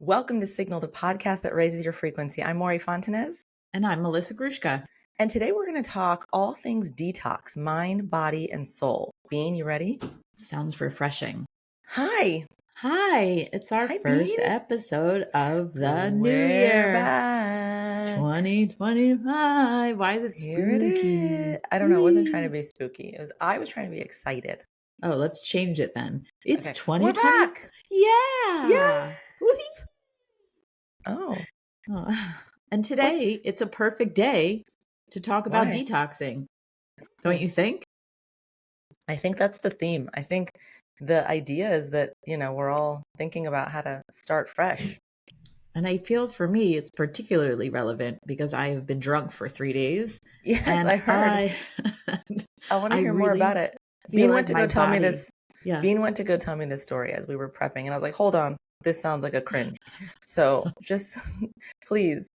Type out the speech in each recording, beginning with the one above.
Welcome to Signal, the podcast that raises your frequency. I'm Maury Fontanez. And I'm Melissa Grushka. And today we're going to talk all things detox, mind, body, and soul. Bean, you ready? Sounds refreshing. Hi. Hi. It's our first Bean. episode of the new We're year. Back. 2025. Why is it Here it spooky? is. I don't know. It wasn't trying to be spooky. I was trying to be excited. Oh, let's change it then. It's Okay. 2020. We're back. Yeah. Yeah. Oh. And today it's a perfect day to talk about Why? detoxing. Don't you think? I think that's the theme. I think the idea is that, we're all thinking about how to start fresh. And I feel for me, it's particularly relevant because I have been drunk for 3 days. Yes, and I heard. I want to hear more about it. Bean went to go tell me this. Yeah. Bean went to go tell me this story as we were prepping, and I was like, "Hold on, this sounds like a cringe." So just please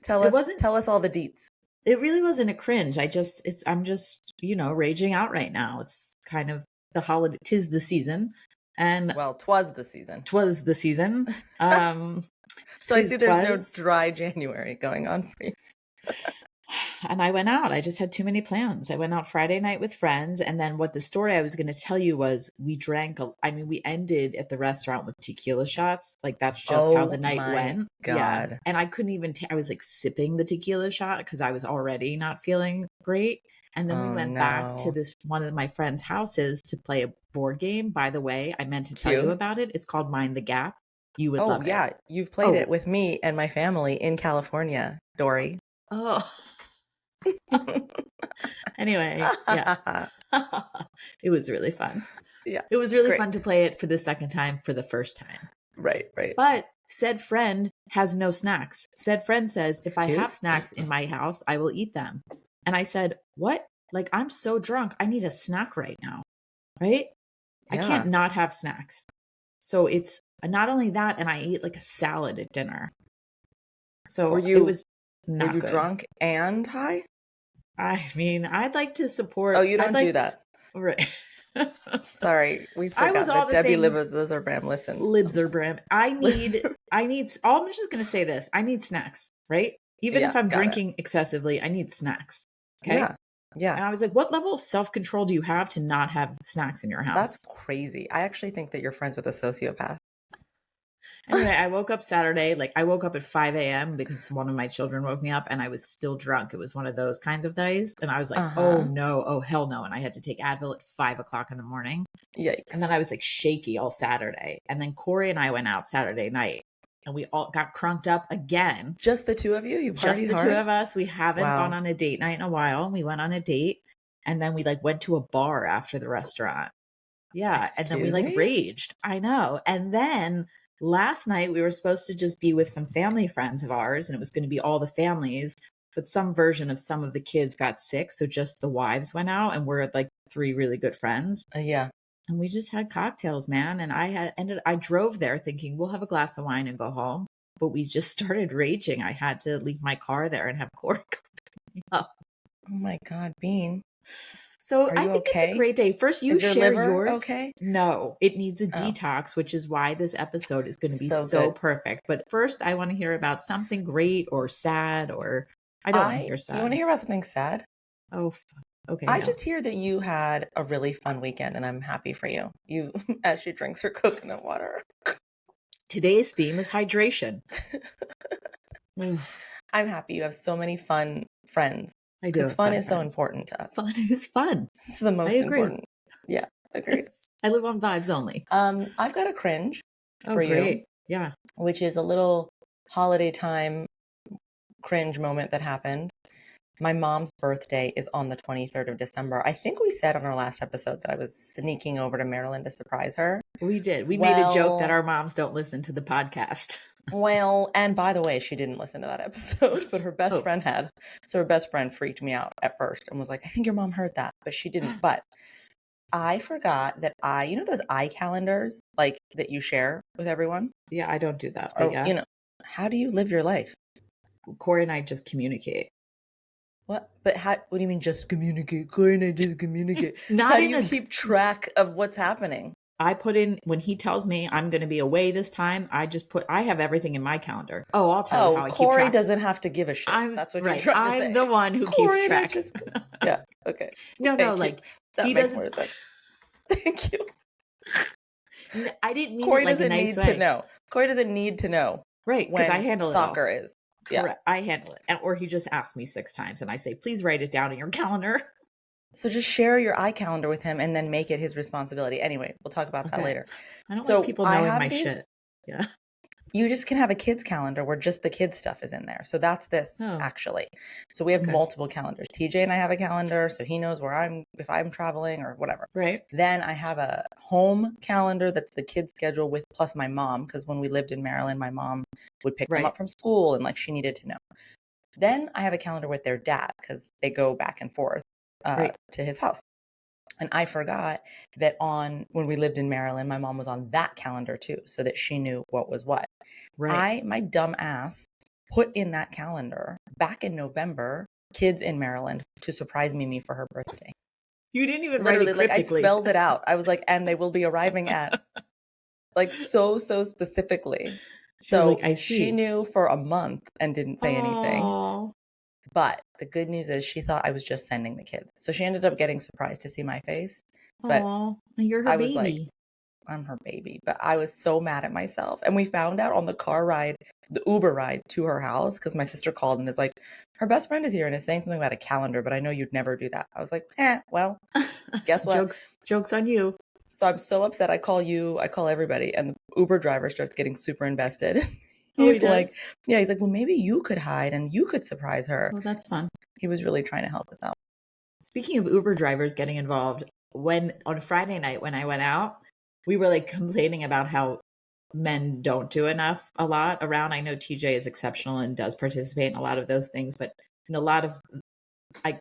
tell us all the deets. It really wasn't a cringe. I'm just raging out right now. It's kind of the holiday. 'Tis the season, and well, 'twas the season. So I see there's no dry January going on for you. And I went out. I just had too many plans. I went out Friday night with friends. And then what the story I was going to tell you was we we ended at the restaurant with tequila shots. Like that's just how the night went. God. Yeah. And I couldn't even, I was like sipping the tequila shot because I was already not feeling great. And then we went back to one of my friend's houses to play a board game. By the way, I meant to tell you about it. It's called Mind the Gap. You would love it. Oh, yeah. You've played it with me and my family in California, Dory. Oh. Anyway, yeah. It was really fun. Yeah. It was really fun to play it for the second time for the first time. Right. But said friend has no snacks. Said friend says, if I have snacks in my house, I will eat them. And I said, what? Like, I'm so drunk. I need a snack right now. Right? Yeah. I can't not have snacks. So it's not only that, and I ate like a salad at dinner. So it was not good. Were you drunk and high? I mean, I'd like to support. Oh, you don't do that. Right. Sorry, we forgot that Debbie Libzerbrand listens. Libzerbrand. I need, I'm just going to say this. I need snacks, right? Even if I'm drinking excessively, I need snacks. Okay. Yeah. And I was like, what level of self-control do you have to not have snacks in your house? That's crazy. I actually think that you're friends with a sociopath. Anyway, I woke up Saturday, I woke up at 5 a.m. because one of my children woke me up and I was still drunk. It was one of those kinds of days. And I was like, oh no, oh hell no. And I had to take Advil at 5 o'clock in the morning. Yikes. And then I was like shaky all Saturday. And then Corey and I went out Saturday night and we all got crunked up again. Just the two of you? You partied hard? Just the two of us. We haven't gone on a date night in a while. We went on a date and then we went to a bar after the restaurant. Yeah. Excuse and then we raged. I know. And then last night, we were supposed to just be with some family friends of ours, and it was going to be all the families, but some version of some of the kids got sick. So just the wives went out, and we're three really good friends. Yeah. And we just had cocktails, man. And I drove there thinking we'll have a glass of wine and go home. But we just started raging. I had to leave my car there and have Corey pick me up. Oh my God, Bean. So I think it's a great day. First, you share yours. Okay. No, it needs a detox, which is why this episode is going to be so perfect. But first, I want to hear about something great or sad, or I don't want to hear sad. You want to hear about something sad? Oh, okay. I just hear that you had a really fun weekend, and I'm happy for you. You, as she drinks her coconut water. Today's theme is hydration. I'm happy you have so many fun friends. I do. Because fun is so important to us. Fun is fun. It's the most important. Yeah, agreed. I live on vibes only. I've got a cringe for you. Yeah. Which is a little holiday time cringe moment that happened. My mom's birthday is on the 23rd of December. I think we said on our last episode that I was sneaking over to Maryland to surprise her. We did. We made a joke that our moms don't listen to the podcast. Well, and by the way, she didn't listen to that episode, but her best friend had. So her best friend freaked me out at first and was like, I think your mom heard that, but she didn't. But I forgot that those iCalendars that you share with everyone? Yeah, I don't do that. But yeah. How do you live your life? Corey and I just communicate. What? But what do you mean just communicate? Corey and I just communicate. How do you keep track of what's happening? I put in, when he tells me I'm going to be away this time, I have everything in my calendar. Oh, I'll tell you how I keep Corey track. doesn't have to give a shit. That's what you're trying to say. I'm the one who keeps Corey track. yeah. Okay. No, Thank you. like That he makes doesn't. more sense. Thank you. I didn't mean Corey it like a doesn't nice need way. to know. Corey doesn't need to know. Right, because I When handle it all. soccer is. Correct. Yeah. I handle it. Or he just asks me 6 times and I say, please write it down in your calendar. So just share your iCalendar with him and then make it his responsibility. Anyway, we'll talk about that later. I don't like people knowing my shit. Yeah. You just can have a kids calendar where just the kids stuff is in there. So that's this actually. So we have multiple calendars. TJ and I have a calendar, so he knows if I'm traveling or whatever. Right. Then I have a home calendar that's the kids schedule with plus my mom, because when we lived in Maryland, my mom would pick them up from school and like she needed to know. Then I have a calendar with their dad because they go back and forth to his house. And I forgot that when we lived in Maryland, my mom was on that calendar too, so that she knew what was what. Right. My dumb ass put in that calendar back in November, kids in Maryland to surprise me for her birthday. You didn't even write it cryptically. I spelled it out. I was like, and they will be arriving at, like so specifically. She knew for a month and didn't say anything. But the good news is she thought I was just sending the kids. So she ended up getting surprised to see my face. But you're her baby. Like, I'm her baby. But I was so mad at myself. And we found out on the the Uber ride to her house, because my sister called and is like, her best friend is here and is saying something about a calendar, but I know you'd never do that. I was like, well, guess what? Jokes on you. So I'm so upset. I call you, I call everybody. And the Uber driver starts getting super invested. He does? Like, yeah, he's like, well, maybe you could hide and you could surprise her. Well, that's fun. He was really trying to help us out. Speaking of Uber drivers getting involved, on Friday night when I went out, we were like complaining about how men don't do enough a lot around. I know TJ is exceptional and does participate in a lot of those things, but in a lot of,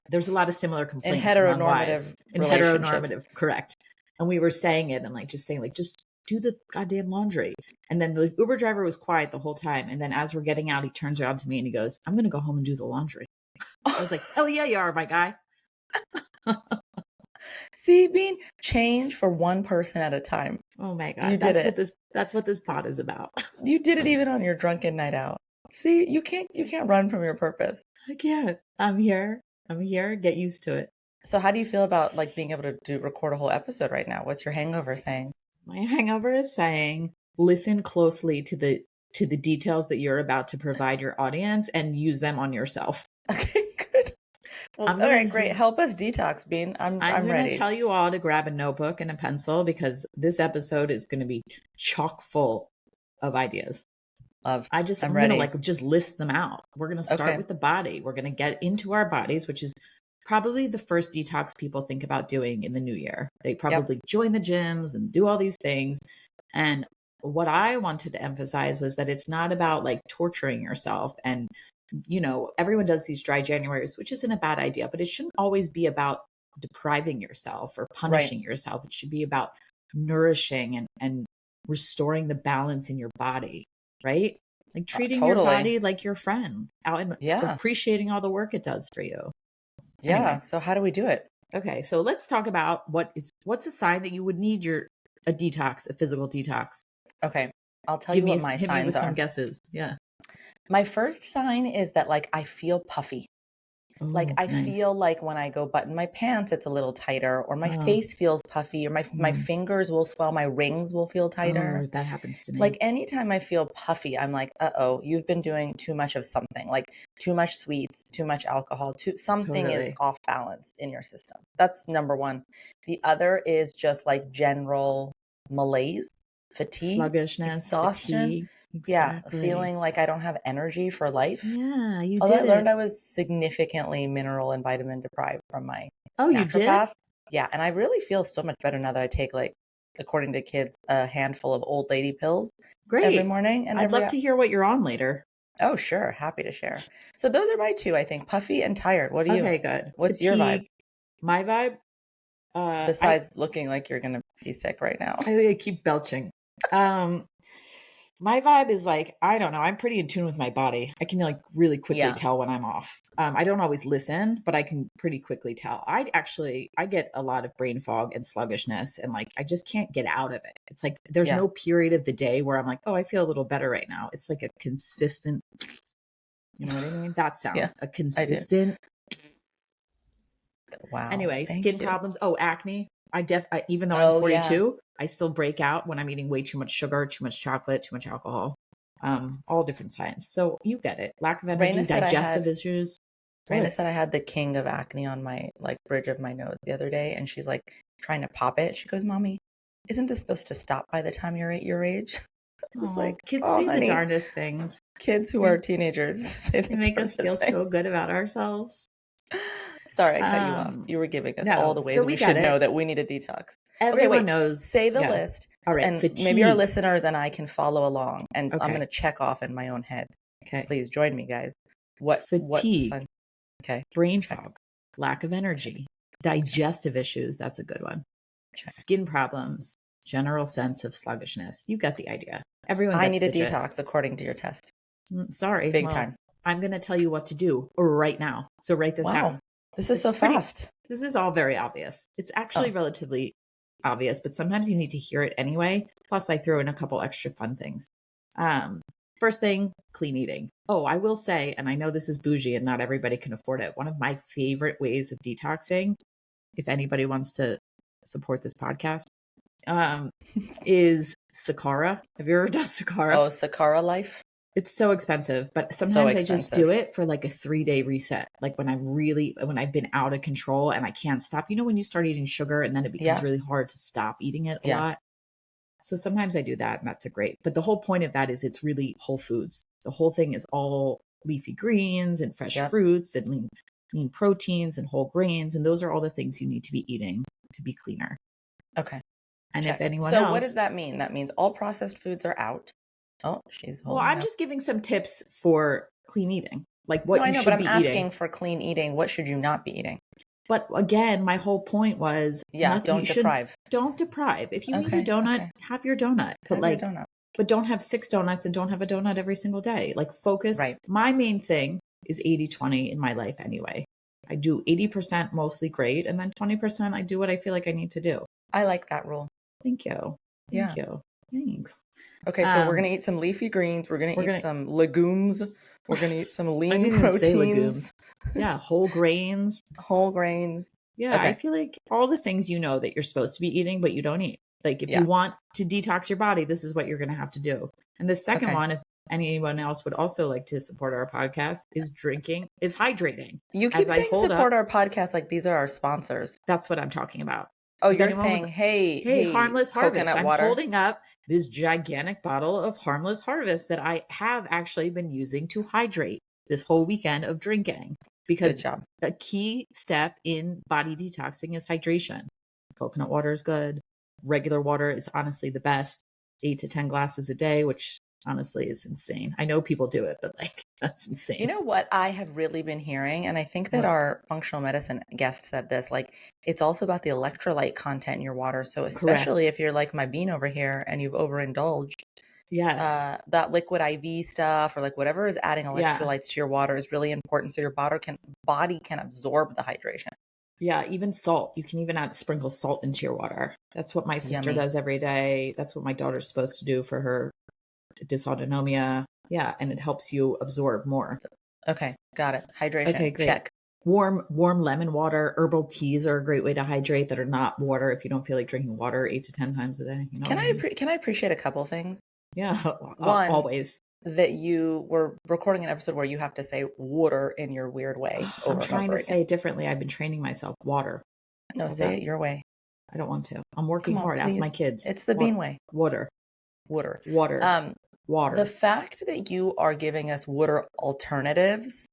there's a lot of similar complaints in heteronormative, correct. And we were saying it and just do the goddamn laundry. And then the Uber driver was quiet the whole time. And then as we're getting out, he turns around to me and he goes, I'm going to go home and do the laundry. I was like, hell yeah, you are, my guy. See, being change for one person at a time. Oh my God. That's what this pod is about. You did it even on your drunken night out. See, you can't run from your purpose. I can't. I'm here. Get used to it. So how do you feel about being able to record a whole episode right now? What's your hangover saying? My hangover is saying, listen closely to the details that you're about to provide your audience and use them on yourself. Okay, good. Well, all right, great. Help us detox, Bean. I'm ready. going to tell you all to grab a notebook and a pencil because this episode is going to be chock full of ideas. I'm going to just list them out. We're going to start with the body. We're going to get into our bodies, which is probably the first detox people think about doing in the new year. They probably join the gyms and do all these things. And what I wanted to emphasize was that it's not about torturing yourself. And, everyone does these dry Januaries, which isn't a bad idea, but it shouldn't always be about depriving yourself or punishing yourself. It should be about nourishing and restoring the balance in your body, right? Treating your body like your friend out and appreciating all the work it does for you. Yeah. Anyway. So how do we do it? Okay. So let's talk about what's a sign that you would need a detox, a physical detox. Okay. I'll tell you what my signs are. Hit me with some guesses. Yeah. My first sign is that I feel puffy. I feel like when I go button my pants, it's a little tighter, or my face feels puffy, or my fingers will swell, my rings will feel tighter. Oh, that happens to me. Anytime I feel puffy, I'm like, uh-oh, you've been doing too much of something, too much sweets, too much alcohol, something is off balance in your system. That's number one. The other is just general malaise, fatigue, sluggishness, exhaustion. Fatigue. Exactly. Yeah, feeling like I don't have energy for life. Yeah, you Although did. I learned I was significantly mineral and vitamin deprived from my naturopath. You did? Yeah, and I really feel so much better now that I take according to kids, a handful of old lady pills every morning. And I'd love to hear what you're on later. Oh, sure. Happy to share. So those are my two, I think, puffy and tired. What are you? Okay, good. What's your vibe? My vibe? Besides looking like you're going to be sick right now. I keep belching. My vibe is like, I don't know. I'm pretty in tune with my body. I can like really quickly Yeah. tell when I'm off. I don't always listen, but I can pretty quickly tell. I get a lot of brain fog and sluggishness, and like I just can't get out of it. It's like there's Yeah. no period of the day where I'm like, oh, I feel a little better right now. It's like a consistent, you know what I mean? That Yeah. sound, a I do. consistent. Wow. Anyway, skin Thank you. problems. Oh, acne. Even though I'm Oh, yeah. 42, I still break out when I'm eating way too much sugar, too much chocolate, too much alcohol. All different signs. So you get it. Lack of energy, Raina said I digestive had issues. Raina What? said I had the king of acne on my like bridge of my nose the other day, and she's like trying to pop it. She goes, "Mommy, isn't this supposed to stop by the time you're at your age?" I was Oh, like, kids "Oh, say the honey, darndest things. kids who are They, teenagers say they the make us feel darndest things." so good about ourselves. Sorry, I cut you off. You were giving us all No, the so ways we we get should know it. that we need a detox. Okay, Everyone wait. knows. Say the Yeah. list, All right. and maybe our Fatigue. listeners and I can follow along, and I'm Okay. going to check off in my own head. Okay. Please join me, guys. What Fatigue, sign? Okay, brain check, fog, lack of energy, digestive issues. That's a good one. check. Skin problems, general sense of sluggishness. You get the idea. Everyone I gets need a the gist. detox according to your test. Sorry. Big Well, time. I'm going to tell you what to do right now. So write this Wow, down. this is It's so pretty, fast. this is all very obvious. It's actually Oh, relatively obvious, but sometimes you need to hear it anyway. Plus, I throw in a couple extra fun things. Um, First thing, clean eating. Oh, I will say, and I know this is bougie and not everybody can afford it. One of my favorite ways of detoxing, if anybody wants to support this podcast, um, is Sakara. Have you ever done Sakara? oh, Sakara life. It's so expensive, but So sometimes I just do expensive. it for like a 3-day reset. Like when when I've been out of control and I can't stop. You know, when you start eating sugar and then it becomes Yeah, really hard to stop eating it a yeah. lot. So sometimes I do that and that's a great. But the whole point of that is it's really whole foods. The whole thing is all leafy greens and fresh Yep. fruits and lean proteins and whole grains. And those are all the things you need to be eating to be cleaner. Okay, And if check. anyone So what does else, that mean? That means all processed foods are out. Oh, she's well, holding I'm up. just giving some tips for clean eating, like No, what I you know, but should I'm be eating. asking for clean eating. What should you not be eating? But again, my whole point was Yeah, you don't shouldn't deprive. don't deprive. If you eat a Okay, donut, okay. have your donut. Have your donut. But don't have 6 donuts and don't have a donut every single day. Like focus. Right. My main thing is 80-20 in my life anyway. I do 80% mostly great and then 20% I do what I feel like I need to do. I like that rule. Thank you. Yeah. Thank you. Thanks. Okay, so we're gonna eat some leafy greens. We're gonna We're eat gonna some legumes. We're gonna eat some I lean didn't even say proteins, legumes. Yeah, whole grains. whole grains. Yeah, I Okay. feel like all the things you know that you're supposed to be eating, but you don't eat. Like if you Yeah. want to detox your body, this is what you're going to have to do. And the second Okay. one, if anyone else would also like to support our podcast, is hydrating. You As keep I saying hold up, support our podcast like these are our sponsors. that's what I'm talking about. Oh, If you're anyone would, saying, hey, hey, hey, Harmless Harvest, coconut I'm water. holding up this gigantic bottle of Harmless Harvest that I have actually been using to hydrate this whole weekend of drinking. Because Good job. a key step in body detoxing is hydration. Coconut water is good. Regular water is honestly the best. 8 to 10 glasses a day, which honestly is insane. I know people do it, but like that's insane. You know what I have really been hearing, and I think that What? our functional medicine guest said this, like it's also about the electrolyte content in your water. So especially Correct. if you're like my bean over here and you've overindulged, Yes. that liquid IV stuff or like whatever is adding Yeah. electrolytes to your water is really important so your body can absorb the hydration. Yeah, even salt. You can even sprinkle salt into your water. That's what my sister Yummy. does every day. That's what my daughter's supposed to do for her dysautonomia. Yeah, and it helps you absorb more. Okay, got it. Hydration, Okay, great. check. Warm lemon water. Herbal teas are a great way to hydrate that are not water if you don't feel like drinking water 8 to 10 times a day. You know Can what I mean? can I appreciate a couple things? Yeah, One, always. that you were recording an episode where you have to say water in your weird way I'm over and trying over to again. say it differently. I've been training myself. Water. No, say it your way. I don't want to. I'm working Come on, hard. Ask please. my kids. It's the bean way. Water. Water. Water. The fact that you are giving us water alternatives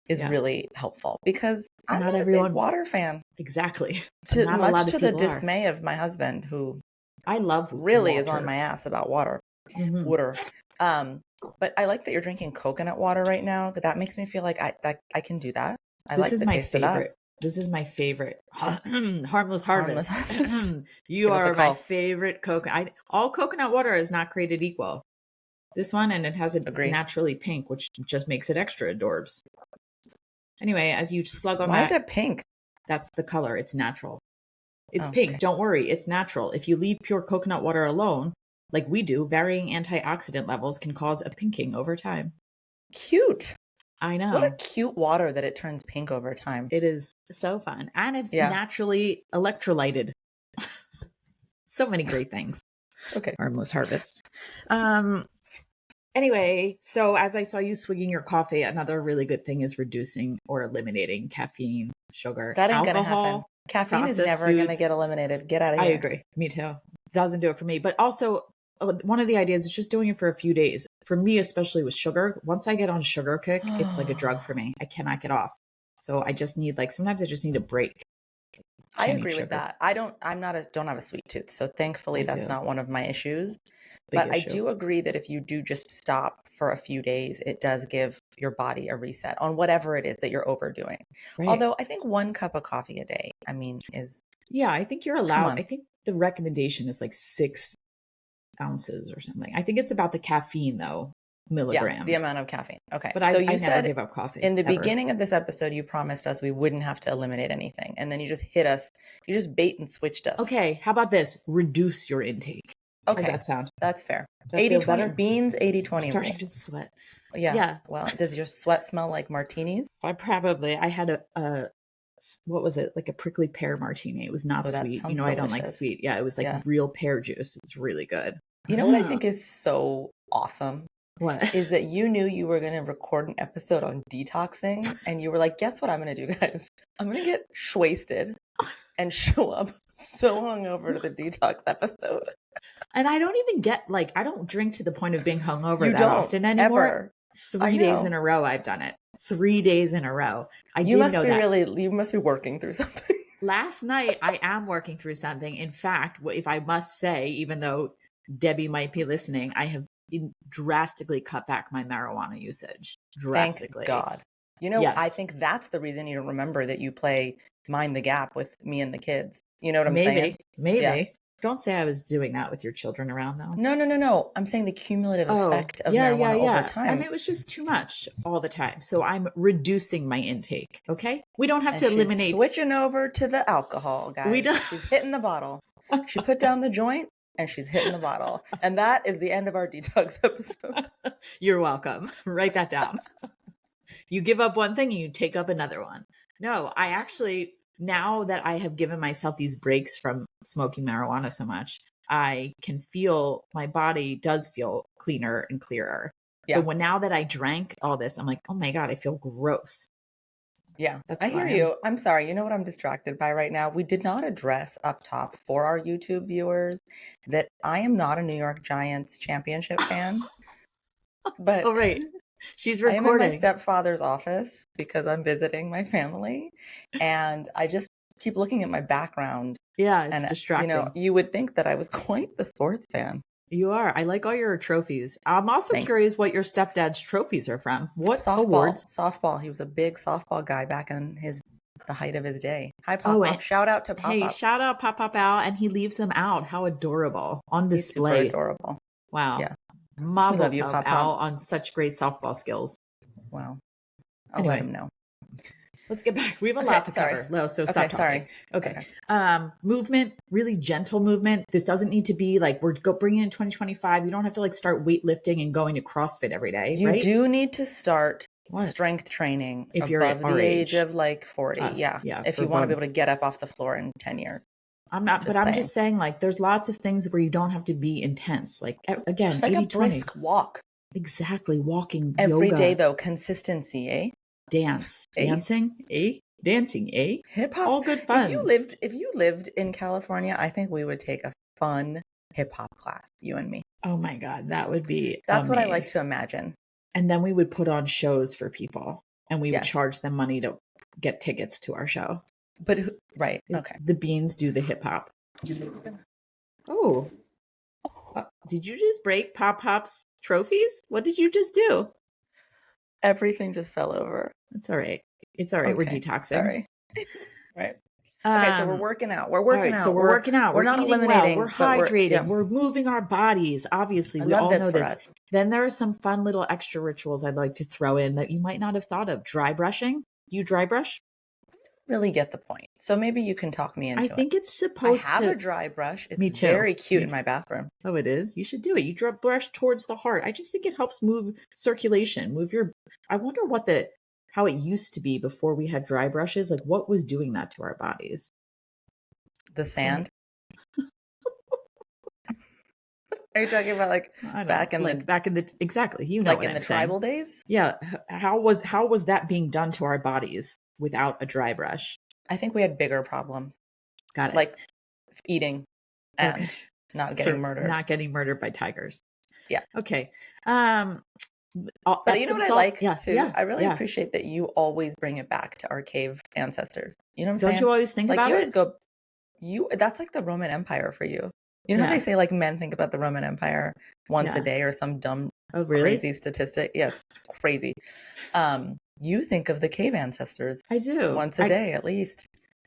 is really helpful because I'm not a big water fan. Exactly. Much to the dismay of my husband, who I love really water. is on my ass about water. Mm-hmm. Water. But I like that you're drinking coconut water right now. That makes me feel like I can do that. I like the taste of that. This is my favorite. Harmless Harvest. You Give us a are my call. favorite coconut. All coconut water is not created equal. this one, and it's Agree. naturally pink, which just makes it extra adorbs. Anyway, as you slug on Why that, is it pink? that's the color. It's natural. It's Oh, pink. okay. Don't worry. It's natural. If you leave pure coconut water alone, like we do, varying antioxidant levels can cause a pinking over time. Cute. I What a know. cute water that it turns pink over time. It is so fun. And it's Yeah. naturally electrolyted. So many great things. Okay. Harmless harvest. Anyway, so as I saw you swigging your coffee, another really good thing is reducing or eliminating caffeine, sugar, That ain't gonna happen. alcohol, Caffeine is processed never gonna foods. get eliminated. Get out of I here. agree. Me too. Doesn't do it for me. But also, one of the ideas is just doing it for a few days. For me, especially with sugar, once I get on a sugar kick, it's like a drug for me. I cannot get off. So I just need sometimes I just need a break. I agree with that. don't have a sweet tooth, so thankfully that's not one of my issues. But I do agree that if you do just stop for a few days, it does give your body a reset on whatever it is that you're overdoing. Right. Although I think 1 cup of coffee a day, is yeah, I think you're allowed. I think the recommendation is like 6 ounces or something. I think it's about the caffeine though, milligrams. Yeah, the amount of caffeine. Okay. But so I you never give up coffee. in the ever. beginning of this episode, you promised us we wouldn't have to eliminate anything. And then you just hit us. You just bait and switched us. Okay. How about this? Reduce your intake. Okay. How does that sound? That's fair. Does 80-20 beans, 80-20. I'm starting to sweat. Yeah. Well, does your sweat smell like martinis? I had a what was it? Like a prickly pear martini. It was not sweet. You know, delicious. I don't like sweet. Yeah, it was like real pear juice. It was really good. You know what I think is so awesome? What? Is that you knew you were going to record an episode on detoxing, and you were like, guess what I'm going to do, guys? I'm going to get wasted and show up so hungover to the detox episode. And I don't even get, I don't drink to the point of being hungover that often anymore. Ever. 3 days in a row I've done it. 3 days in a row. You must be working through something. Last night I am working through something. In fact, if I must say, even though Debbie might be listening, I have drastically cut back my marijuana usage. Drastically. Thank God. You know, I think that's the reason you don't remember that you play Mind the Gap with me and the kids. You know what I'm saying? Maybe. Yeah. Don't say I was doing that with your children around, though. No. I'm saying the cumulative effect of marijuana over time. And it was just too much all the time. So I'm reducing my intake, okay? We don't have to eliminate. Switching over to the alcohol, guys. She's hitting the bottle. She put down the joint and she's hitting the bottle. And that is the end of our detox episode. You're welcome. Write that down. You give up one thing and you take up another one. No, I actually... Now that I have given myself these breaks from smoking marijuana so much, I can feel my body does feel cleaner and clearer. So now that I drank all this, I'm like, oh my God, I feel gross. Yeah, I hear you. I'm sorry. You know what I'm distracted by right now? We did not address up top for our YouTube viewers that I am not a New York Giants championship fan. But oh, right. She's recording. I am in my stepfather's office because I'm visiting my family, and I just keep looking at my background. Yeah, it's distracting. You know, you would think that I was quite the sports fan. You are. I like all your trophies. I'm also curious what your stepdad's trophies are from. What awards? Softball. He was a big softball guy back in the height of his day. Hi, Pop. Shout out to Pop. Hey, shout out Pop Al, and he leaves them out. How adorable on display. He's super adorable. Wow. Yeah. Mazel tov, Al, on such great softball skills. Wow. I'll let him know. Let's get back. We have a lot to cover. So stop talking. Sorry. Okay. Movement, really gentle movement. This doesn't need to be like we're bringing in 2025. You don't have to start weightlifting and going to CrossFit every day. You do need to start strength training if you're above the age of 40. Yeah. If you want to be able to get up off the floor in 10 years. I'm just saying there's lots of things where you don't have to be intense. Again, just like 80, a brisk walk. Exactly. Walking every yoga. day though. Consistency, eh? Dancing, eh? Hip hop. All good fun. If you lived in California, I think we would take a fun hip hop class, you and me. Oh my God. That would be That's what I like to imagine. And then we would put on shows for people and we would charge them money to get tickets to our show. But right, okay. The beans do the hip hop. Oh, did you just break Pop's trophies? What did you just do? Everything just fell over. It's all right. It's all right. Okay. We're detoxing. Sorry. Right. Okay, so we're working out. We're All working right, so out. we're working out. We're We're not eating well. We're eliminating, but hydrating. We're moving our bodies. Obviously, I we love all this know for this. us. Then there are some fun little extra rituals I'd like to throw in that you might not have thought of. Dry brushing. Do you dry brush? Really get the point. So maybe you can talk me I into it. think it's I supposed have to. a dry brush. It's Me too. very cute Me in too. my bathroom. Oh, it is? You should do it. You brush towards the heart. I just think it helps move circulation, move your. I wonder how it used to be before we had dry brushes. Like what was doing that to our bodies? The sand. Are you talking about like back in the exactly? You know, like what in I'm the saying. tribal days? Yeah. How was that being done to our bodies without a dry brush? I think we had bigger problems. Got it. Like eating and not getting murdered. Not getting murdered by tigers. Yeah. Okay. But you know what I like too? Yeah, I really appreciate that you always bring it back to our cave ancestors. You know what I'm saying? Don't you always think about it? You always go, that's like the Roman Empire for you. You know how they say like men think about the Roman Empire once a day or some dumb, crazy statistic? Yeah, it's crazy. You think of the cave ancestors. I do. Once a day at least.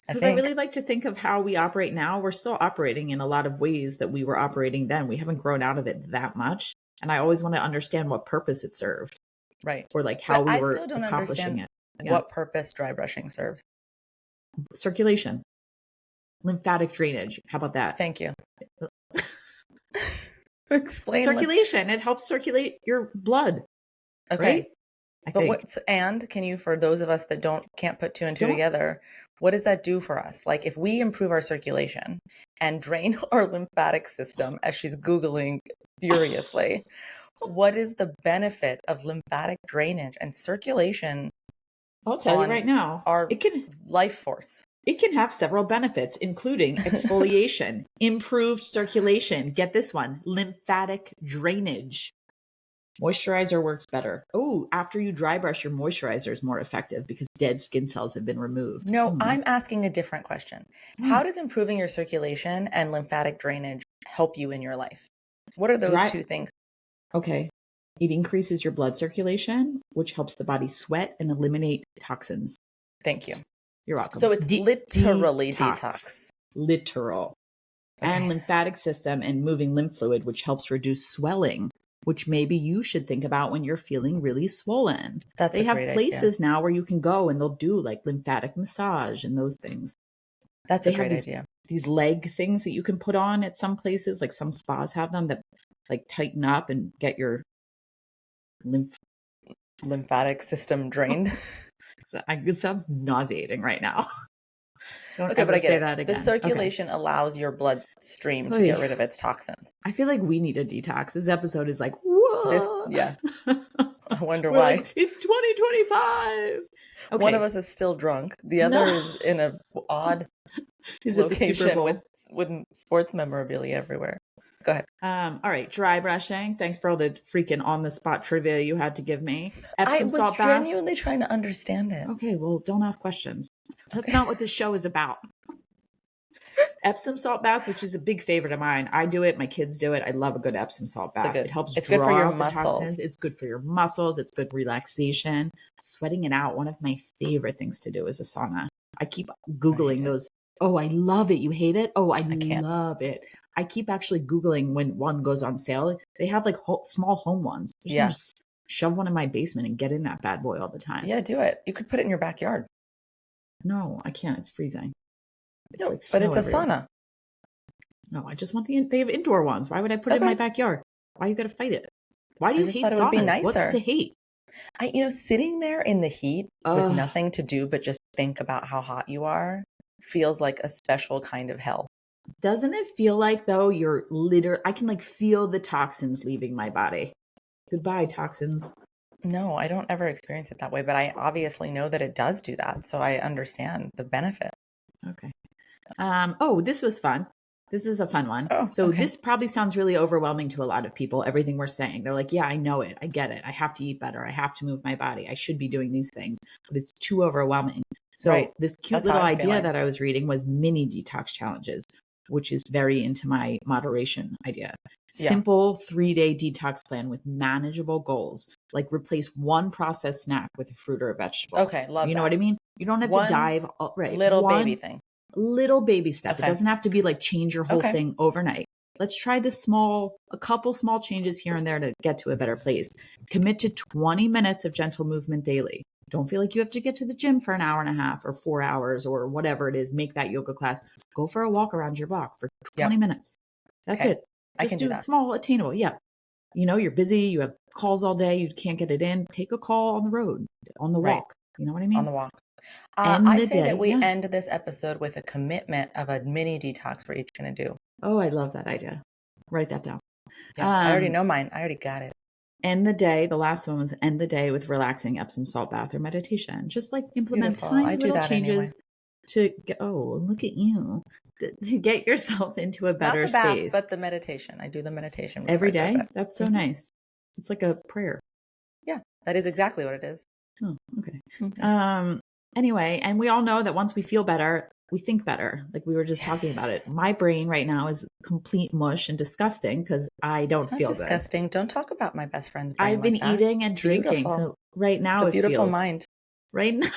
Because I really like to think of how we operate now. We're still operating in a lot of ways that we were operating then. We haven't grown out of it that much. And I always want to understand what purpose it served. Right. Or like how we were still don't accomplishing it. Yeah. What purpose dry brushing serves? Circulation. Lymphatic drainage. How about that? Thank you. Explain. Circulation. It helps circulate your blood. Okay. Right? Can you, for those of us that can't put two and two together, what does that do for us? Like if we improve our circulation and drain our lymphatic system, as she's Googling furiously, what is the benefit of lymphatic drainage and circulation? I'll tell you right now. It can life force. It can have several benefits, including exfoliation, improved circulation. Get this one, lymphatic drainage. Moisturizer works better. Oh, after you dry brush, your moisturizer is more effective because dead skin cells have been removed. No, I'm asking a different question. How does improving your circulation and lymphatic drainage help you in your life? What are those two things? Okay. It increases your blood circulation, which helps the body sweat and eliminate toxins. Thank you. You're welcome. So it's literally detox. Literal. Okay. And lymphatic system and moving lymph fluid, which helps reduce swelling, which maybe you should think about when you're feeling really swollen. They have places now where you can go and they'll do like lymphatic massage and those things. That's a great idea. These leg things that you can put on at some places, like some spas have them that like tighten up and get your lymphatic system drained. It sounds nauseating right now. Don't but I say that again. The circulation allows your bloodstream to get rid of its toxins. I feel like we need a detox. This episode is like, whoa. I wonder why. Like, it's 2025. Okay. One of us is still drunk. The other is in an odd location with sports memorabilia everywhere. Go ahead. All right. Dry brushing. Thanks for all the freaking on the spot trivia you had to give me. Epsom salt baths. I was genuinely trying to understand it. Okay. Well, don't ask questions. That's not what this show is about. Epsom salt baths, which is a big favorite of mine. I do it. My kids do it. I love a good Epsom salt bath. It helps It's good for your muscles. Toxins. It's good for your muscles. It's good relaxation. Sweating it out. One of my favorite things to do is a sauna. I keep Googling those. Oh, I love it. You hate it? Oh, I love it. I keep actually Googling when one goes on sale. They have like small home ones. Just shove one in my basement and get in that bad boy all the time. Yeah, do it. You could put it in your backyard. No, I can't. It's freezing. It's but it's a sauna. No, I just want they have indoor ones. Why would I put it in my backyard? Why you got to fight it? Why do you hate saunas? What's to hate? Sitting there in the heat with nothing to do but just think about how hot you are feels like a special kind of hell. Doesn't it feel like though I can like feel the toxins leaving my body. Goodbye, toxins. No, I don't ever experience it that way, but I obviously know that it does do that. So I understand the benefit. Okay. This was fun. This is a fun one. This probably sounds really overwhelming to a lot of people, everything we're saying. They're like, yeah, I know it. I get it. I have to eat better. I have to move my body. I should be doing these things, but it's too overwhelming. So this cute little idea that I was reading was mini detox challenges, which is very into my moderation idea. Simple 3-day detox plan with manageable goals, like replace one processed snack with a fruit or a vegetable. Okay, love that. You know what I mean? You don't have to dive right. Little baby thing. Little baby step. It Okay. doesn't have to be like change your whole Okay. thing overnight. Let's try a couple small changes here and there to get to a better place. Commit to 20 minutes of gentle movement daily. Don't feel like you have to get to the gym for an hour and a half or 4 hours or whatever it is. Make that yoga class. Go for a walk around your block for 20 Yep. minutes. That's Okay. it. I Just can do do that. small, attainable. Yeah. You're busy. You have calls all day. You can't get it in. Take a call on the road, on the Right. walk. You know what I On mean? the walk. End I the say that day. we Yeah. end this episode with a commitment of a mini detox we're each going to do. Oh, I love that idea. Write that down. Yeah. I already know mine. I already got it. End the day. The last one was end the day with relaxing Epsom salt bath or meditation. Just like implement Beautiful. tiny I do little that anyway. changes to get, oh, look at you, to get yourself into a Not better the bath, space. but the meditation. I do the meditation before Every I go to day. bed. That's so nice. It's like a prayer. Yeah, that is exactly what it is. Oh, okay. Anyway, and we all know that once we feel better, we think better. Like we were just talking about it. My brain right now is complete mush and disgusting because I don't It's not feel disgusting. good. Don't talk about my best friend's brain I've been like that. eating and It's drinking. beautiful. So right now It's a beautiful mind. Right now.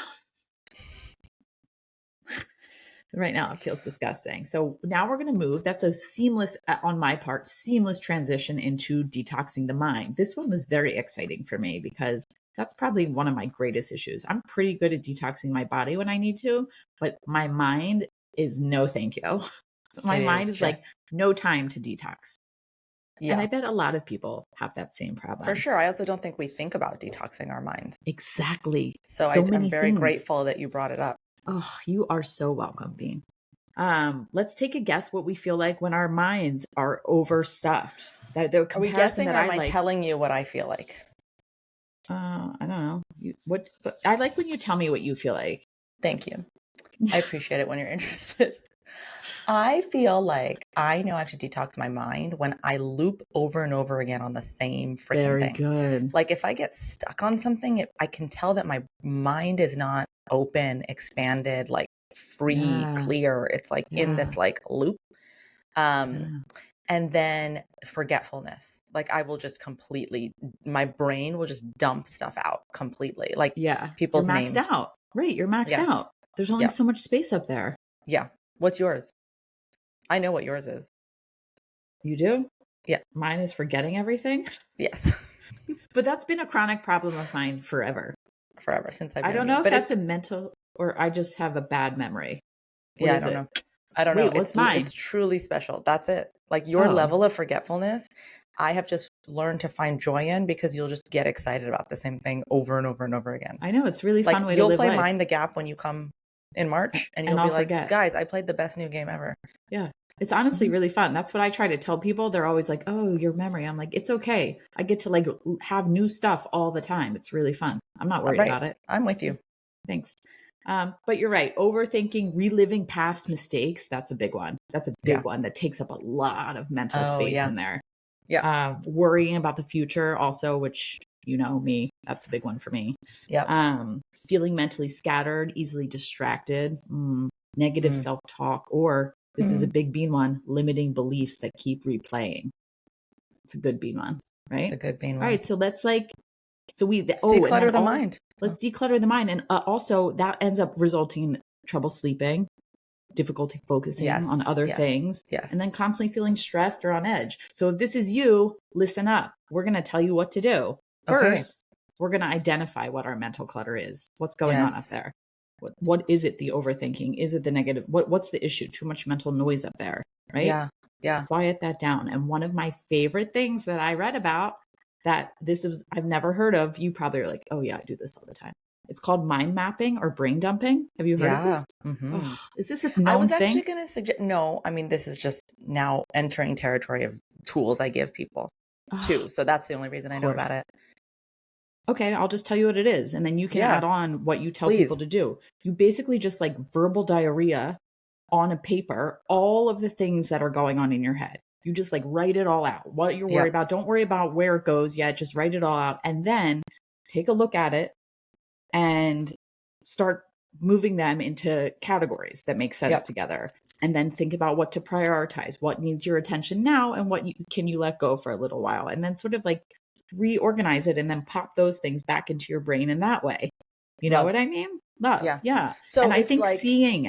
Right now, it feels disgusting. So now we're going to move. That's a seamless, on my part, seamless transition into detoxing the mind. This one was very exciting for me because that's probably one of my greatest issues. I'm pretty good at detoxing my body when I need to, but my mind is no thank you. My mind is like, no time to detox. Yeah. And I bet a lot of people have that same problem. For sure. I also don't think we think about detoxing our minds. Exactly. So I'm very grateful that you brought it up. Oh, you are so welcome, Bean. Let's take a guess what we feel like when our minds are overstuffed. The Are we guessing or am I telling you what I feel like? I don't know. But I like when you tell me what you feel like. Thank you. I appreciate it when you're interested. I feel like I know I have to detox my mind when I loop over and over again on the same freaking Very thing. Good. Like if I get stuck on something, I can tell that my mind is not open, expanded, like free, clear. It's like in this like loop. And then forgetfulness. Like I will just my brain will just dump stuff out completely. Like people's you're names. maxed out. Right. You're maxed out. There's only so much space up there. Yeah. What's yours? I know what yours is. You do? Yeah. Mine is forgetting everything. Yes. But that's been a chronic problem of mine forever. Forever since I've known I don't know you. if that's a mental or I just have a bad memory. I don't know. I don't know. What's mine? It's truly special. That's it. Like your level of forgetfulness, I have just learned to find joy in because you'll just get excited about the same thing over and over and over again. I know. It's really fun way to live You'll play life. Mind the Gap when you come in March and you'll be like, guys, I played the best new game ever. Yeah. It's honestly really fun. That's what I try to tell people. They're always like, oh, your memory. I'm like, it's okay. I get to like have new stuff all the time. It's really fun. I'm not worried about it. I'm with you. Thanks. But you're right. Overthinking, reliving past mistakes. That's a big one. That's a big one that takes up a lot of mental space in there. Yeah. Worrying about the future also, which, me, that's a big one for me. Yeah. Feeling mentally scattered, easily distracted, negative self-talk, or this is a big Bean one, limiting beliefs that keep replaying. It's a good Bean one, right? A good Bean one. All right. So let's declutter the mind. Let's declutter the mind. And also that ends up resulting in trouble sleeping, difficulty focusing on other things, and then constantly feeling stressed or on edge. So if this is you, listen up. We're going to tell you what to do. First, we're going to identify what our mental clutter is. What's going on up there? What is it? The overthinking? Is it the negative? What's the issue? Too much mental noise up there, right? Yeah. Let's quiet that down. And one of my favorite things that I read about that I've never heard of, you probably are like, oh yeah, I do this all the time. It's called mind mapping or brain dumping. Have you heard of this? Mm-hmm. Oh, is this a known thing? I was actually going to suggest, no, I mean, this is just now entering territory of tools I give people too. So that's the only reason I know about it. Okay, I'll just tell you what it is. And then you can add on what you tell people to do. You basically just like verbal diarrhea on a paper, all of the things that are going on in your head. You just like write it all out. What you're worried about. Don't worry about where it goes yet. Just write it all out. And then take a look at it and start moving them into categories that make sense together. And then think about what to prioritize. What needs your attention now and what can you let go for a little while. And then sort of like reorganize it and then pop those things back into your brain in that way. You know what I mean? love. Yeah. Yeah. So And I it's think like, seeing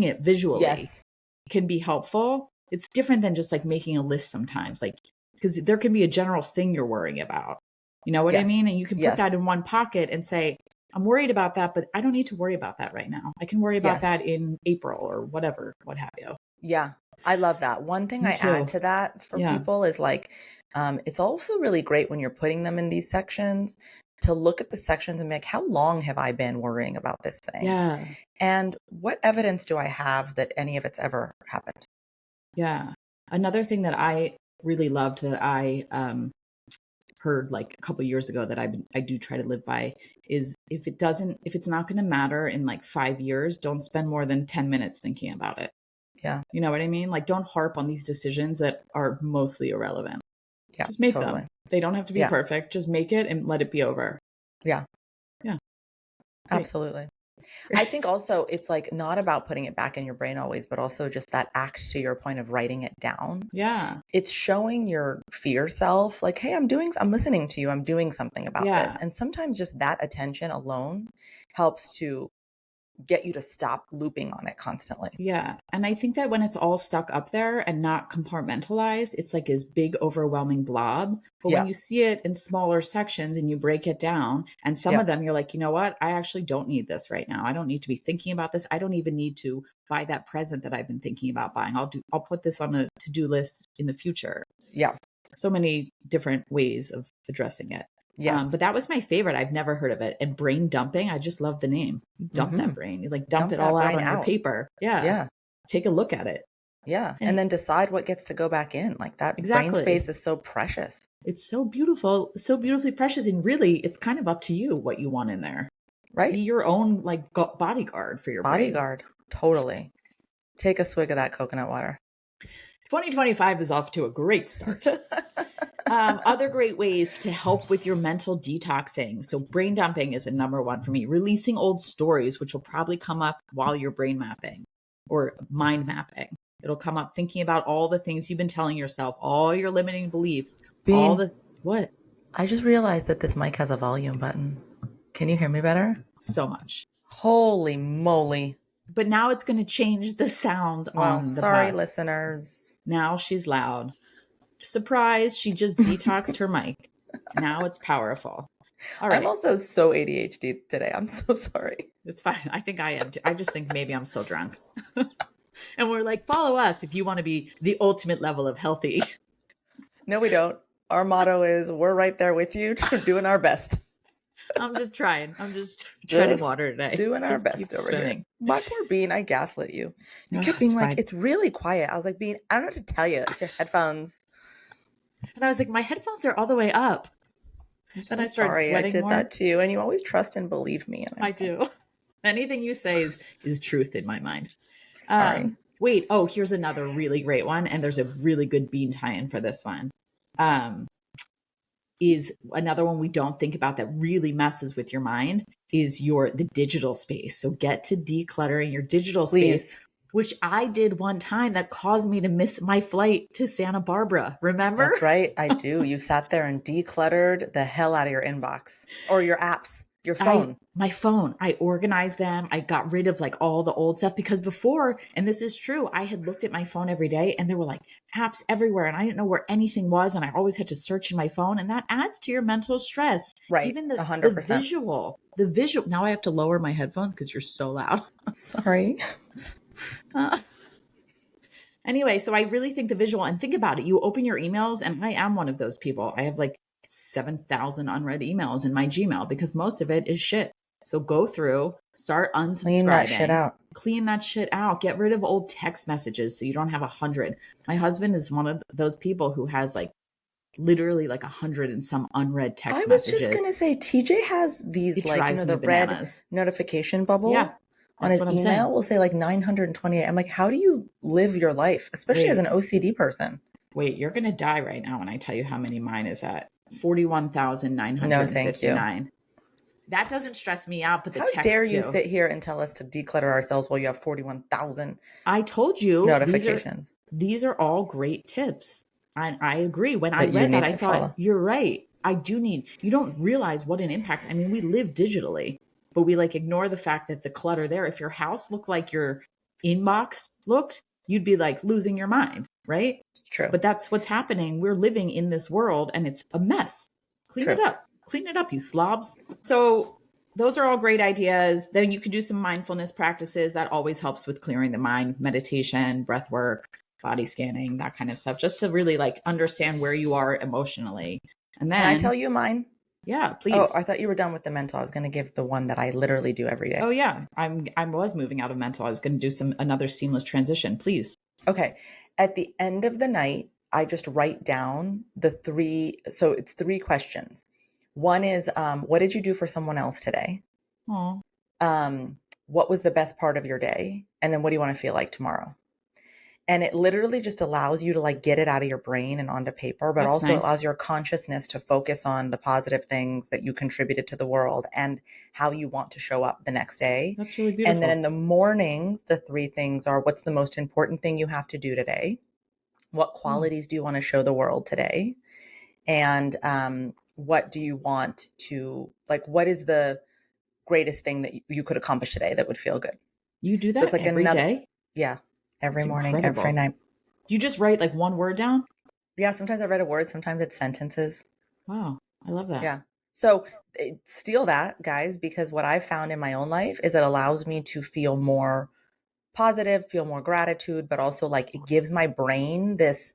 it visually yes, can be helpful. It's different than just like making a list sometimes, like, because there can be a general thing you're worrying about. You know what I yes, mean? And you can put that yes, in one pocket and say, I'm worried about that, but I don't need to worry about that right now. I can worry about yes. that in April or whatever, what have you. Yeah, I love that. One thing Me I add too. to that for Yeah. people is like, it's also really great when you're putting them in these sections to look at the sections and be like, how long have I been worrying about this thing? Yeah. And what evidence do I have that any of it's ever happened? Yeah. Another thing that I really loved that I heard like a couple years ago that I do try to live by is if it's not going to matter in like 5 years, don't spend more than 10 minutes thinking about it. Yeah, You know what I mean? Like, don't harp on these decisions that are mostly irrelevant. yeah, Just make them. totally. They don't have to be Yeah, perfect. Just make it and let it be over. yeah, Yeah. Great. absolutely. I think also it's like not about putting it back in your brain always, but also just that act to your point of writing it down. Yeah. It's showing your fear self, like, hey, I'm listening to you, I'm doing something about this. Yeah. And sometimes just that attention alone helps to get you to stop looping on it constantly. Yeah. And I think that when it's all stuck up there and not compartmentalized, it's like this big, overwhelming blob. But when Yeah. you see it in smaller sections and you break it down, and some Yeah. of them you're like, you know what? I actually don't need this right now. I don't need to be thinking about this. I don't even need to buy that present that I've been thinking about buying. I'll put this on a to-do list in the future. Yeah. So many different ways of addressing it. Yes. But that was my favorite. I've never heard of it. And brain dumping, I just love the name. You dump Mm-hmm. that brain. You like dump it that all out brain on your out. paper. Yeah. Yeah. Take a look at it. Yeah. And And then decide what gets to go back in. Like that brain exactly. space is so precious. It's so beautiful, so beautifully precious. And really, it's kind of up to you what you want in there. Right? Be your own like bodyguard for your brain. Bodyguard. Totally. Take a swig of that coconut water. 2025 is off to a great start. Other great ways to help with your mental detoxing. So, brain dumping is a number one for me. Releasing old stories, which will probably come up while you're brain mapping or mind mapping. It'll come up thinking about all the things you've been telling yourself, all your limiting beliefs, all Bean, the what? I just realized that this mic has a volume button. Can you hear me better? So much. Holy moly. But now it's going to change the sound Well, on the sorry, pod. listeners. Now she's loud. Surprise, she just detoxed her mic. Now it's powerful. All right. I'm also so ADHD today. I'm so sorry. It's fine. I think I am too. I just think maybe I'm still drunk. And we're like, follow us if you want to be the ultimate level of healthy. No, we don't. Our motto is we're right there with you, doing our best. I'm just trying. I'm just treading water today. Doing our just best keep over swimming. here. My poor Bean, I gaslit you. You No, kept being it's like, fine. it's really quiet. I was like, Bean, I don't know what to tell you. It's your headphones. And I was like, my headphones are all the way up. I'm Then so I started sorry I sweating did more. that to you. And you always trust and believe me. And I do. Anything you say is truth in my mind. Sorry. Wait. Oh, here's another really great one. And there's a really good bean tie-in for this one. Is another one we don't think about that really messes with your mind is the digital space. So get to decluttering your digital space, which I did one time that caused me to miss my flight to Santa Barbara. Remember? That's right. I do. You sat there and decluttered the hell out of your inbox or your apps, your phone. My phone. I organized them. I got rid of like all the old stuff because before, and this is true, I had looked at my phone every day and there were like apps everywhere and I didn't know where anything was. And I always had to search in my phone and that adds to your mental stress. Right. Even the 100%. the visual. Now I have to lower my headphones because you're so loud. Sorry. Anyway, so I really think the visual, and think about it. You open your emails and I am one of those people. I have like 7,000 unread emails in my Gmail because most of it is shit. So go through, start unsubscribing. Clean that shit out. Clean that shit out. Get rid of old text messages so you don't have 100. My husband is one of those people who has like literally like 100 and some unread text messages. I was just going to say, TJ has these like, the red notification bubble. Yeah. On his email will say like 928. I'm like, how do you live your life, especially as an OCD person? Wait, you're going to die right now when I tell you how many mine is at. 41,959. No, thank you. That doesn't stress me out, but the text How dare you sit here and tell us to declutter ourselves while you have 41,000 I told you notifications. These are all great tips. And I agree. When I read that, I thought, you're right. I do need, you don't realize what an impact. I mean, we live digitally. but we like ignore the fact that the clutter there, if your house looked like your inbox looked, you'd be like losing your mind, right? It's true. But that's what's happening. We're living in this world and it's a mess. Clean True. it up. Clean it up, you slobs. So those are all great ideas. Then you can do some mindfulness practices. That always helps with clearing the mind, meditation, breath work, body scanning, that kind of stuff, just to really like understand where you are emotionally. And then Can I tell you mine? yeah, Oh, please. I thought you were done with the mental. I was going to give the one that I literally do every day. Oh yeah, I was moving out of mental. I was going to do another seamless transition, please. Okay. At the end of the night, I just write down the three. So it's three questions. One is, what did you do for someone else today? Oh, What was the best part of your day? And then what do you want to feel like tomorrow? And it literally just allows you to like get it out of your brain and onto paper, but that's also nice. allows your consciousness to focus on the positive things that you contributed to the world and how you want to show up the next day. That's really And then beautiful. in the mornings, the three things are: what's the most important thing you have to do today? What Oh, qualities do you want to show the world today? And what do you want to, like, what is the greatest thing that you could accomplish today that would feel good? you do So it's that like every another, day? yeah, every That's morning, every incredible. night. You just write like one word down? Yeah, sometimes I write a word, sometimes it's sentences. Wow, I love that. Yeah. So steal that, guys, because what I've found in my own life is it allows me to feel more positive, feel more gratitude, but also like it gives my brain this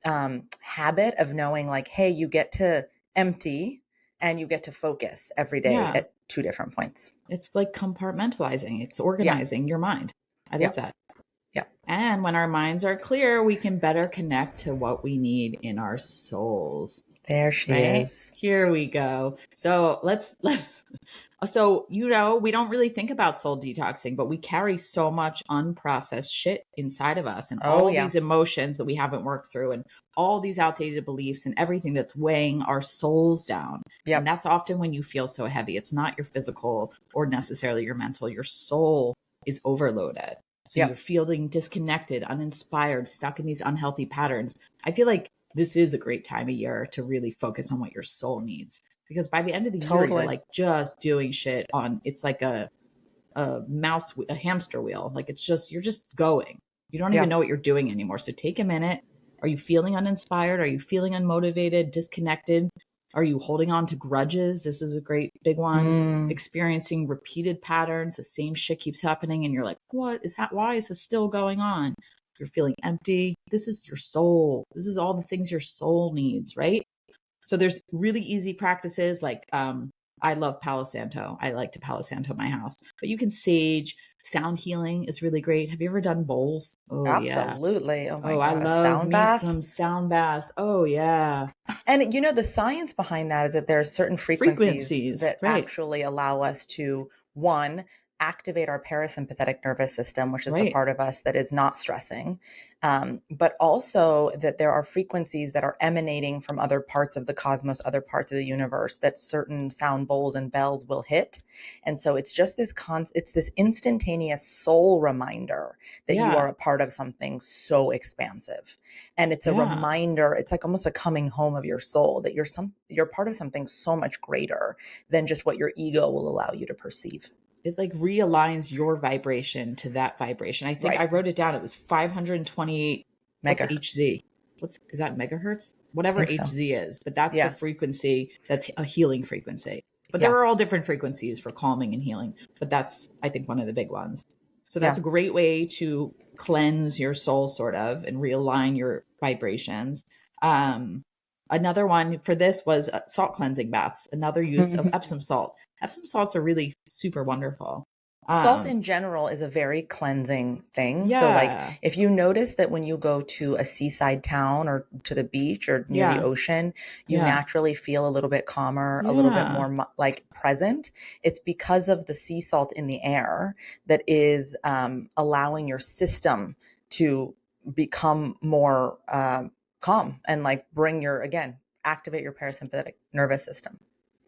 habit of knowing like, hey, you get to empty and you get to focus every day Yeah, at two different points. it's like compartmentalizing, it's Yeah. organizing your mind. I Yeah. love that. Yeah. And when our minds are clear, we can better connect to what we need in our souls. There she Right? is. Here we go. So let's so we don't really think about soul detoxing, but we carry so much unprocessed shit inside of us and Oh, all yeah. these emotions that we haven't worked through and all these outdated beliefs and everything that's weighing our souls down. And Yep. that's often when you feel so heavy. It's not your physical or necessarily your mental. Your soul is overloaded. So you're Yep. feeling disconnected, uninspired, stuck in these unhealthy patterns. I feel like this is a great time of year to really focus on what your soul needs. Because by the end of the year, you're Totally. like just doing shit on, it's like a hamster wheel. Like it's just, you're just going. You don't even Yeah. know what you're doing anymore. So take a minute. Are you feeling uninspired? Are you feeling unmotivated, disconnected? Are you holding on to grudges? This is a great big one. Mm, Experiencing repeated patterns. The same shit keeps happening. And you're like, why is this still going on? You're feeling empty. This is your soul. This is all the things your soul needs, right? So there's really easy practices like I love Palo Santo. I like to Palo Santo my house. But you can sage. Sound healing is really great. Have you ever done bowls? Oh yeah. absolutely. Oh my Oh, I God. A love sound me bath. some sound baths. Oh yeah. And the science behind that is that there are certain frequencies Frequencies, that right. actually allow us to, one, activate our parasympathetic nervous system, which is the Right. part of us that is not stressing, but also that there are frequencies that are emanating from other parts of the cosmos, other parts of the universe that certain sound bowls and bells will hit. And so it's just it's this instantaneous soul reminder that you are Yeah. a part of something so expansive. And it's a Yeah. reminder, it's like almost a coming home of your soul that you're part of something so much greater than just what your ego will allow you to perceive. It like realigns your vibration to that vibration. I think I Right. wrote it down. It was 528. What's Mega. HZ? Is that megahertz? I Whatever think so. HZ is, but that's the Yeah. frequency that's a healing frequency. But Yeah. there are all different frequencies for calming and healing, but that's I think one of the big ones. So that's Yeah. a great way to cleanse your soul sort of and realign your vibrations. Um Another one for this was salt cleansing baths, another use of Epsom salt. Epsom salts are really super wonderful. Salt Um, in general is a very cleansing thing. So, like, yeah, if you notice that when you go to a seaside town or to the beach or near the yeah, ocean, you yeah, naturally feel a little bit calmer, a little bit yeah. more like present. It's because of the sea salt in the air that is allowing your system to become more calm and like again, activate your parasympathetic nervous system.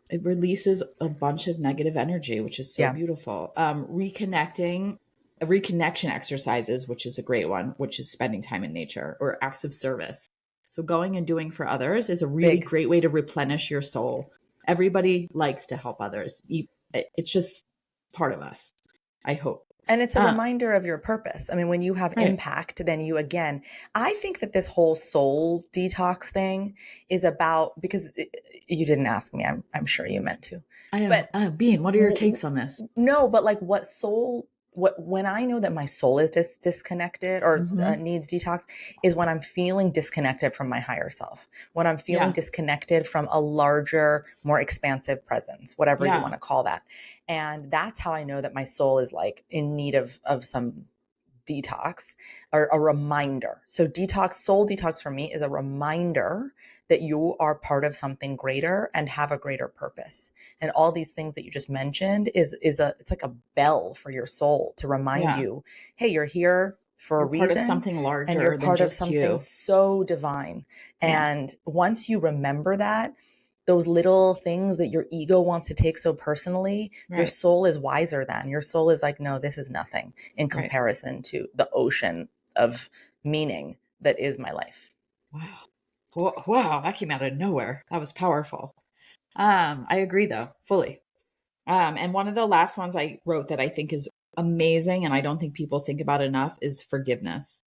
It releases a bunch of negative energy, which is so Yeah. beautiful. Reconnection exercises, which is a great one, which is spending time in nature or acts of service. So going and doing for others is a really Big. great way to replenish your soul. Everybody likes to help others. It's just part of us, I hope. And it's a reminder of your purpose. I mean, when you have impact, then you, again, I think that this whole soul detox thing is about, because you didn't ask me, I'm sure you meant to. Bean, what are your takes on this? No, but like when I know that my soul is disconnected or needs detox is when I'm feeling disconnected from my higher self, when I'm feeling disconnected from a larger, more expansive presence, whatever you want to call that. And that's how I know that my soul is like in need of some detox, or a reminder. So soul detox for me is a reminder that you are part of something greater and have a greater purpose. And all these things that you just mentioned it's like a bell for your soul to remind you, hey, you're here for a reason. Part of something larger, and you're part than of just something so divine. And once you remember that, those little things that your ego wants to take so personally, your soul is wiser than. Your soul is like, no, this is nothing in comparison to the ocean of meaning that is my life. Wow, that came out of nowhere. That was powerful. I agree though, fully. And one of the last ones I wrote that I think is amazing and I don't think people think about enough is forgiveness.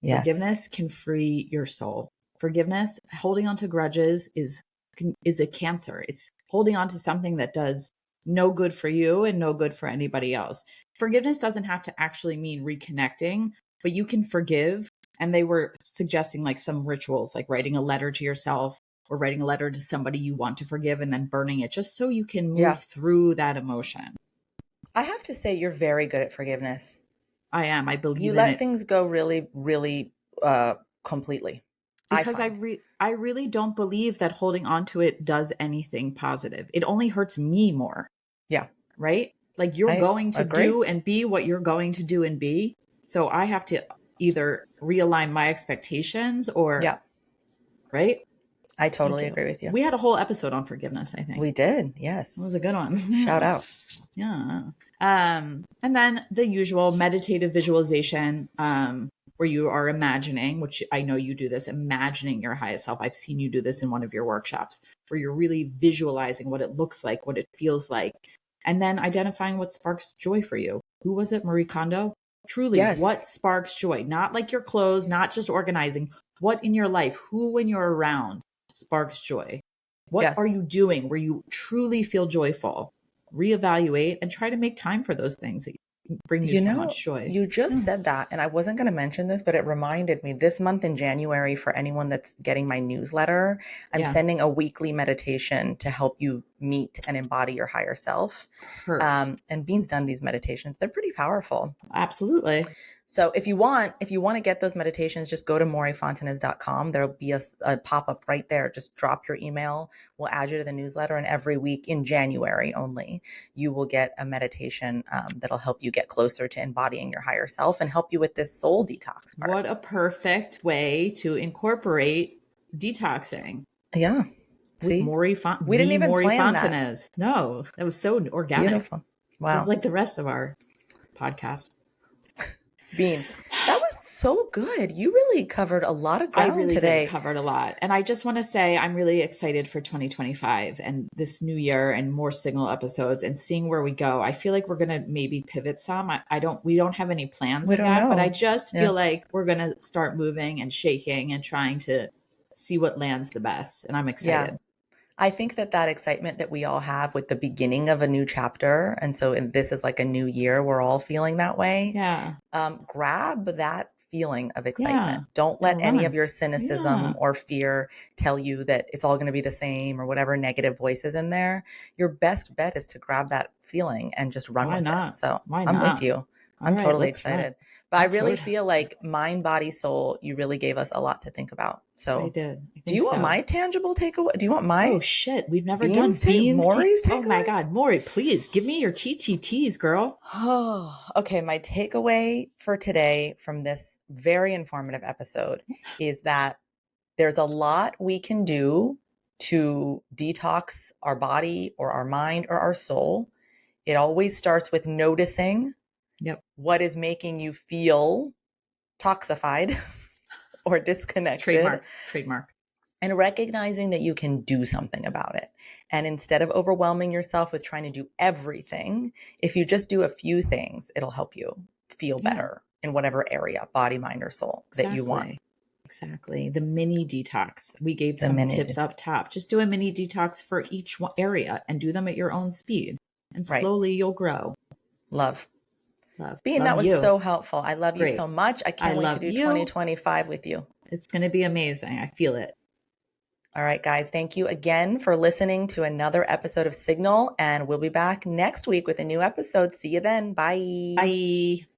Yes. Forgiveness can free your soul. Forgiveness, holding on to grudges is a cancer. It's holding on to something that does no good for you and no good for anybody else. Forgiveness doesn't have to actually mean reconnecting, but you can forgive. And they were suggesting like some rituals, like writing a letter to yourself or writing a letter to somebody you want to forgive and then burning it, just so you can move through that emotion. I have to say, you're very good at forgiveness. I am. I believe you in let it. Things go really, really completely. Because I really don't believe that holding on to it does anything positive. It only hurts me more. Yeah. Right? Like you're going to do and be what you're going to do and be. So I have to either realign my expectations or, right? I totally agree with you. We had a whole episode on forgiveness, I think. We did. Yes. It was a good one. Shout out. Yeah. And then the usual meditative visualization, where you are imagining, which I know you do this, imagining your highest self. I've seen you do this in one of your workshops, where you're really visualizing what it looks like, what it feels like, and then identifying what sparks joy for you. Who was it? Marie Kondo? Truly, what sparks joy? Not like your clothes, not just organizing. What in your life, who when you're around sparks joy? What are you doing where you truly feel joyful? Reevaluate and try to make time for those things that bring you so much joy. You just said that, and I wasn't going to mention this, but it reminded me this month in January, for anyone that's getting my newsletter, I'm sending a weekly meditation to help you meet and embody your higher self. And Bean's done these meditations. They're pretty powerful. Absolutely. So if you want to get those meditations, just go to morifontanez.com. There'll be a pop-up right there. Just drop your email. We'll add you to the newsletter. And every week in January only, you will get a meditation that'll help you get closer to embodying your higher self and help you with this soul detox part. What a perfect way to incorporate detoxing. Yeah. With Mori we didn't even plan Fontanez. That. No, that was so organic. Beautiful. Wow. Just like the rest of our podcast. Bean, that was so good. You really covered a lot of ground today. I really did covered a lot. And I just want to say I'm really excited for 2025 and this new year and more signal episodes and seeing where we go. I feel like we're going to maybe pivot some. We don't have any plans of that, but I just feel like we're going to start moving and shaking and trying to see what lands the best. And I'm excited. Yeah. I think that excitement that we all have with the beginning of a new chapter, and so this is like a new year, we're all feeling that way. Yeah. Grab that feeling of excitement. Yeah. Don't let any of your cynicism or fear tell you that it's all going to be the same or whatever negative voices in there. Your best bet is to grab that feeling and just run with it. So I'm with you. I'm totally excited. But I really feel like mind, body, soul, you really gave us a lot to think about. So I did. Do you want my tangible takeaway? Do you want my Oh shit, we've never done Maury's takeaway? Oh my God, Maury, please give me your TTTs, girl. Oh, okay. My takeaway for today from this very informative episode is that there's a lot we can do to detox our body or our mind or our soul. It always starts with noticing what is making you feel toxified or disconnected. Trademark. And recognizing that you can do something about it. And instead of overwhelming yourself with trying to do everything, if you just do a few things, it'll help you feel better in whatever area, body, mind, or soul, that you want. Exactly. The mini detox. We gave some tips up top. Just do a mini detox for each area and do them at your own speed. And slowly you'll grow. Love. Love. Bean, that was so helpful. I love you so much. I can't wait to do 2025 with you. It's going to be amazing. I feel it. All right, guys. Thank you again for listening to another episode of Signal. And we'll be back next week with a new episode. See you then. Bye. Bye.